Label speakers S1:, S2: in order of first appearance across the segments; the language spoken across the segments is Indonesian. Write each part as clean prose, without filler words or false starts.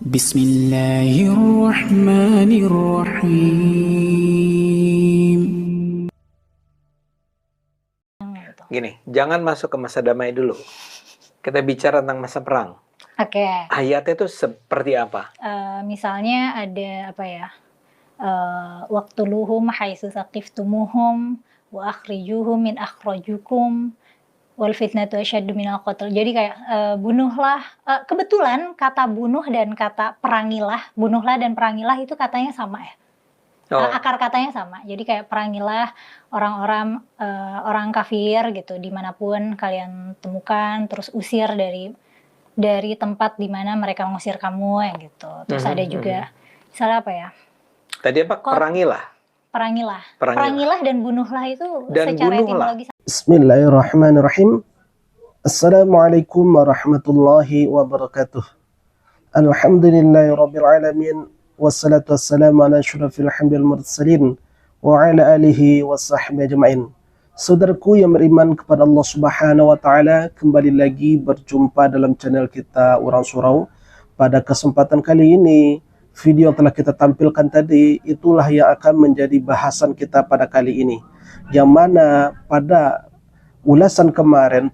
S1: Bismillahirrahmanirrahim.
S2: Gini, jangan masuk ke masa damai dulu. Kita bicara tentang masa perang.
S3: Oke.
S2: Ayatnya itu seperti apa?
S3: Misalnya ada apa ya? Waqtuluhum haitsu saqiftumuhum wa akhrijuhum min akhrajukum wal fitnatu asyaddu minal qatl. Jadi kayak bunuhlah, kebetulan kata bunuh dan kata perangilah, bunuhlah dan perangilah itu katanya sama ya. Akar katanya sama. Jadi kayak perangilah orang-orang orang kafir gitu dimanapun kalian temukan, terus usir dari tempat di mana mereka mengusir kamu ya gitu. Terus ada juga misalnya apa ya?
S2: Tadi apa? Perangilah.
S3: Perangilah dan bunuhlah itu
S2: dan
S3: secara
S2: bunuhlah.
S3: etimologi.
S4: Bismillahirrahmanirrahim. Assalamualaikum warahmatullahi wabarakatuh. Alhamdulillahirabbil alamin wassalatu wassalamu ala asyrafil anbiya'il mursalin wa ala alihi washabbihi ajmain. Saudaraku yang beriman kepada Allah Subhanahu wa taala, kembali lagi berjumpa dalam channel kita Orang Surau. Pada kesempatan kali ini, video yang telah kita tampilkan tadi itulah yang akan menjadi bahasan kita pada kali ini, yang mana pada pembahasan kemarin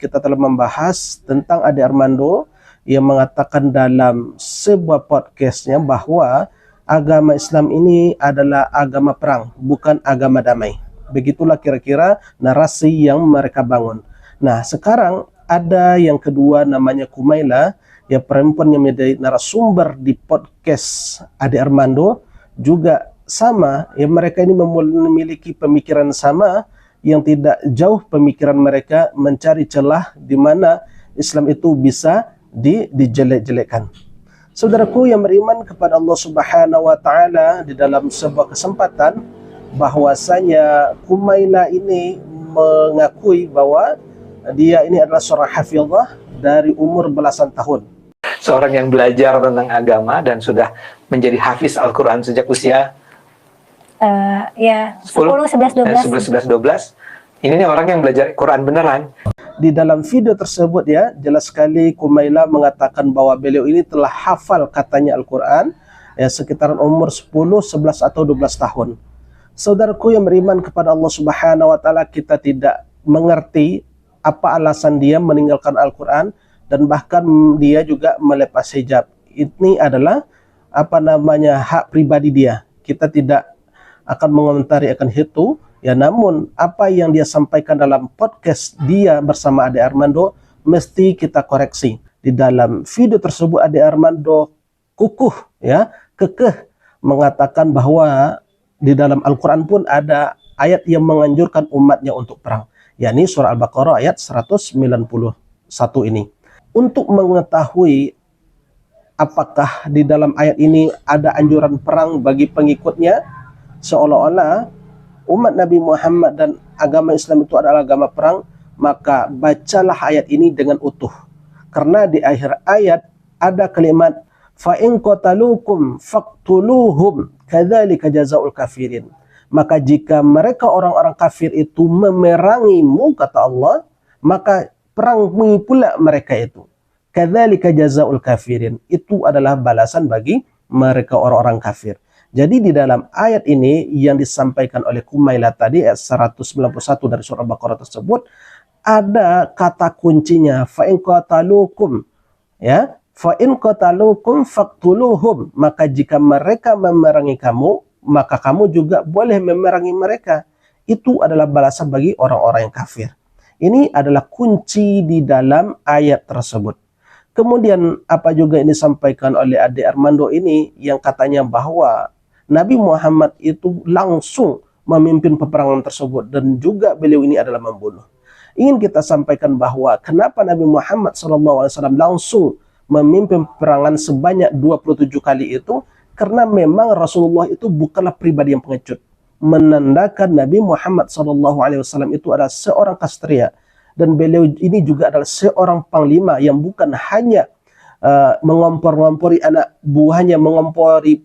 S4: kita telah membahas tentang Ade Armando yang mengatakan dalam sebuah podcastnya bahwa agama Islam ini adalah agama perang, bukan agama damai. Begitulah kira-kira narasi yang mereka bangun. Nah, sekarang ada yang kedua namanya Kumaila, ya perempuan yang menjadi narasumber di podcast Ade Armando, juga sama, ya mereka ini memiliki pemikiran sama, yang tidak jauh pemikiran mereka mencari celah di mana Islam itu bisa dijelek-jelekkan. Saudaraku yang beriman kepada Allah Subhanahu wa taala, di dalam sebuah kesempatan bahwasanya Kumaila ini mengakui bahwa dia ini adalah seorang hafizah dari umur belasan tahun.
S2: Seorang yang belajar tentang agama dan sudah menjadi hafiz Al-Quran sejak usia
S3: 10, 11,
S2: 12. Ini nih orang yang belajar Quran beneran.
S4: Di dalam video tersebut ya, jelas sekali Kumaila mengatakan bahwa beliau ini telah hafal katanya Al-Quran ya sekitaran umur 10, 11 atau 12 tahun. Saudaraku yang beriman kepada Allah Subhanahu wa taala, kita tidak mengerti apa alasan dia meninggalkan Al-Quran dan bahkan dia juga melepas hijab. Ini adalah hak pribadi dia. Kita tidak akan mengomentari akan itu ya, namun apa yang dia sampaikan dalam podcast dia bersama Ade Armando mesti kita koreksi. Di dalam video tersebut Ade Armando kekeh mengatakan bahwa di dalam Al-Quran pun ada ayat yang menganjurkan umatnya untuk perang, yakni surah Al-Baqarah ayat 191 ini. Untuk mengetahui apakah di dalam ayat ini ada anjuran perang bagi pengikutnya, seolah-olah umat Nabi Muhammad dan agama Islam itu adalah agama perang, maka bacalah ayat ini dengan utuh. Karena di akhir ayat ada kalimat fa in qatalukum faqtuluhum kadzalika jazaa'ul kafirin. Maka jika mereka orang-orang kafir itu memerangimu, kata Allah, maka perangi pula mereka itu. Kadzalika jazaa'ul kafirin. Itu adalah balasan bagi mereka orang-orang kafir. Jadi di dalam ayat ini yang disampaikan oleh Kumaila tadi, ayat 191 dari surah Al-Baqarah tersebut, ada kata kuncinya fa in qatalukum, ya, fa in qatalukum faqtuluhum. Maka jika mereka memerangi kamu, maka kamu juga boleh memerangi mereka. Itu adalah balasan bagi orang-orang yang kafir. Ini adalah kunci di dalam ayat tersebut. Kemudian apa juga ini disampaikan oleh Ade Armando ini yang katanya bahwa Nabi Muhammad itu langsung memimpin peperangan tersebut dan juga beliau ini adalah membunuh. Ingin kita sampaikan bahwa kenapa Nabi Muhammad SAW langsung memimpin peperangan sebanyak 27 kali itu, karena memang Rasulullah itu bukanlah pribadi yang pengecut. Menandakan Nabi Muhammad SAW itu adalah seorang ksatria, dan beliau ini juga adalah seorang panglima yang bukan hanya mengompor-ngompori anak buahnya, mengompori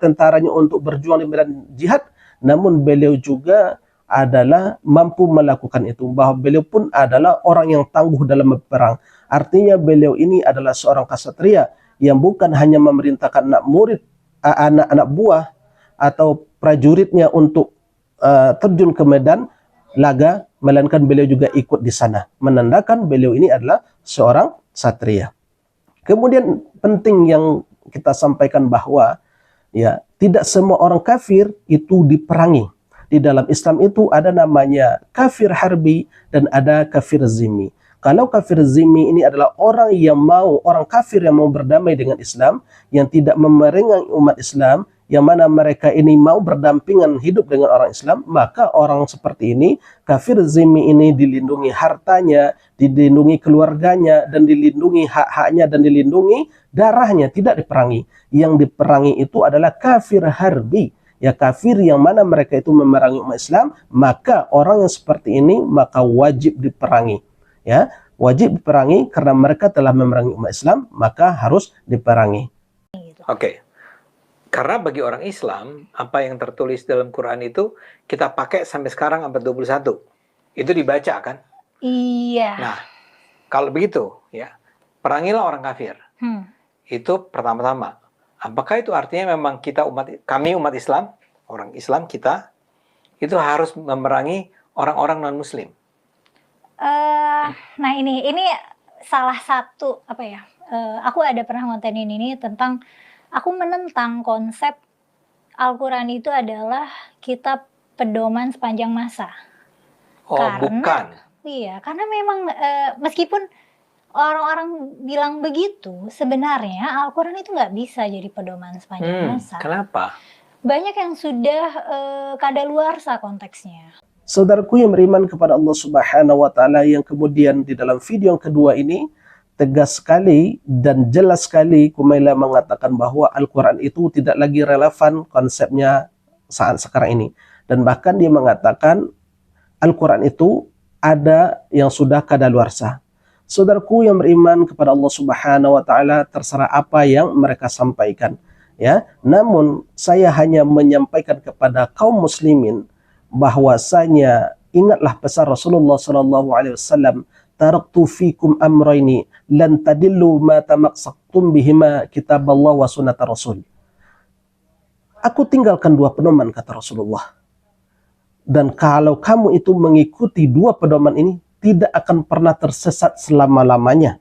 S4: tentaranya untuk berjuang di medan jihad, namun beliau juga adalah mampu melakukan itu, bahwa beliau pun adalah orang yang tangguh dalam berperang. Artinya beliau ini adalah seorang ksatria yang bukan hanya memerintahkan anak murid, anak-anak buah atau prajuritnya untuk terjun ke medan laga, melainkan beliau juga ikut di sana, menandakan beliau ini adalah seorang satria. Kemudian penting yang kita sampaikan bahwa ya, tidak semua orang kafir itu diperangi. Di dalam Islam itu ada namanya kafir harbi dan ada kafir zimmi. Kalau kafir zimmi ini adalah orang kafir yang mau berdamai dengan Islam, yang tidak memerangi umat Islam, yang mana mereka ini mau berdampingan hidup dengan orang Islam, maka orang seperti ini, kafir zimmi ini dilindungi hartanya, dilindungi keluarganya, dan dilindungi hak-haknya, dan dilindungi darahnya, tidak diperangi. Yang diperangi itu adalah kafir harbi, ya kafir yang mana mereka itu memerangi umat Islam, maka orang yang seperti ini maka wajib diperangi. Ya, wajib diperangi karena mereka telah memerangi umat Islam, maka harus diperangi.
S2: Oke. Karena bagi orang Islam, apa yang tertulis dalam Quran itu kita pakai sampai sekarang abad 21. Itu dibaca kan?
S3: Iya.
S2: Nah, kalau begitu ya, perangilah orang kafir. Itu pertama-tama. Apakah itu artinya memang kami umat Islam, orang Islam kita itu harus memerangi orang-orang non-muslim?
S3: Nah ini salah satu apa ya? Aku ada pernah ngontenin ini tentang aku menentang konsep Al-Quran itu adalah kitab pedoman sepanjang masa.
S2: Oh, bukan.
S3: Iya, karena memang meskipun orang-orang bilang begitu, sebenarnya Al-Quran itu nggak bisa jadi pedoman sepanjang masa.
S2: Kenapa?
S3: Banyak yang sudah kadaluarsa konteksnya.
S4: Saudaraku yang beriman kepada Allah Subhanahu wa Ta'ala, yang kemudian di dalam video yang kedua ini tegas sekali dan jelas sekali Kumaila mengatakan bahwa Al-Quran itu tidak lagi relevan konsepnya saat sekarang ini. Dan bahkan dia mengatakan Al-Quran itu ada yang sudah kadaluarsa. Saudaraku yang beriman kepada Allah Subhanahu wa Ta'ala, terserah apa yang mereka sampaikan. Ya, namun saya hanya menyampaikan kepada kaum muslimin bahwasanya ingatlah pesan Rasulullah SAW, taraktu fikum amrayni lan tadillu ma tamassaktum bihima kitaballah wa sunnata rasul. Aku tinggalkan dua pedoman, kata Rasulullah. Dan kalau kamu itu mengikuti dua pedoman ini, tidak akan pernah tersesat selama-lamanya.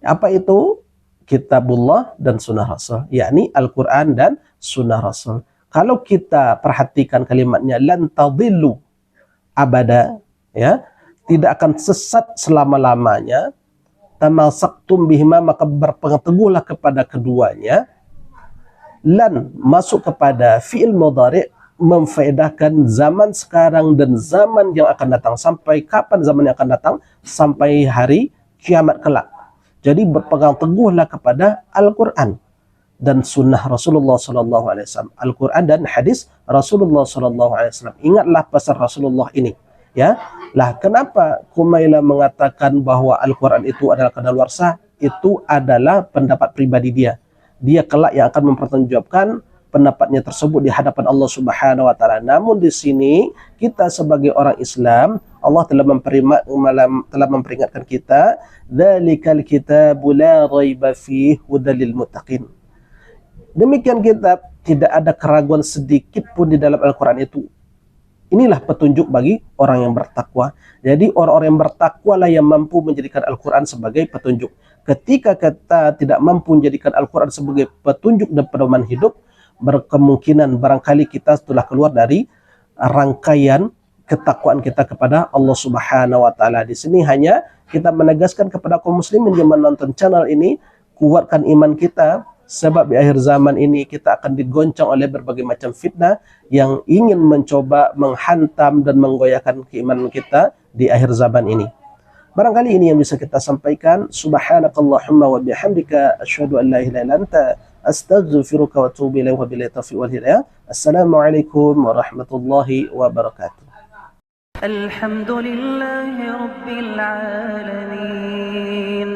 S4: Apa itu? Kitabullah dan sunnah Rasul, yakni Al-Quran dan sunnah Rasul. Kalau kita perhatikan kalimatnya, lan tadillu abada, ya, tidak akan sesat selama-lamanya. Tamassaktum bihima, maka berpegang teguhlah kepada keduanya. Lan masuk kepada fi'il mudhari', memfaedahkan zaman sekarang dan zaman yang akan datang. Sampai kapan zaman yang akan datang? Sampai hari kiamat kelak. Jadi berpegang teguhlah kepada Al-Quran dan sunnah Rasulullah SAW. Al-Quran dan hadis Rasulullah SAW. Ingatlah pesan Rasulullah ini. Ya, lah kenapa Kumaila mengatakan bahwa Al-Quran itu adalah kadaluarsa? Itu adalah pendapat pribadi dia. Dia kelak yang akan mempertanggungjawabkan pendapatnya tersebut di hadapan Allah Subhanahu wa Ta'ala. Namun di sini kita sebagai orang Islam, Allah telah memperingatkan kita, dzalikal kitabu la raiba fihi hudal lil muttaqin. Demikian kitab, tidak ada keraguan sedikit pun di dalam Al-Quran itu. Inilah petunjuk bagi orang yang bertakwa. Jadi orang-orang yang bertakwa lah yang mampu menjadikan Al-Quran sebagai petunjuk. Ketika kita tidak mampu menjadikan Al-Quran sebagai petunjuk dan pedoman hidup, berkemungkinan barangkali kita telah keluar dari rangkaian ketakwaan kita kepada Allah Subhanahu wa Ta'ala. Di sini hanya kita menegaskan kepada kaum muslimin yang menonton channel ini, kuatkan iman kita, sebab di akhir zaman ini kita akan digoncang oleh berbagai macam fitnah yang ingin mencoba menghantam dan menggoyahkan keimanan kita di akhir zaman ini. Barangkali ini yang bisa kita sampaikan. Subhanakallahumma wa bihamdika asyhadu an la ilaha illa anta astaghfiruka wa atubu ilaik, wa billahi taufiq wal hidayah. Assalamualaikum warahmatullahi wabarakatuh.
S1: Alhamdulillahi rabbil alamin.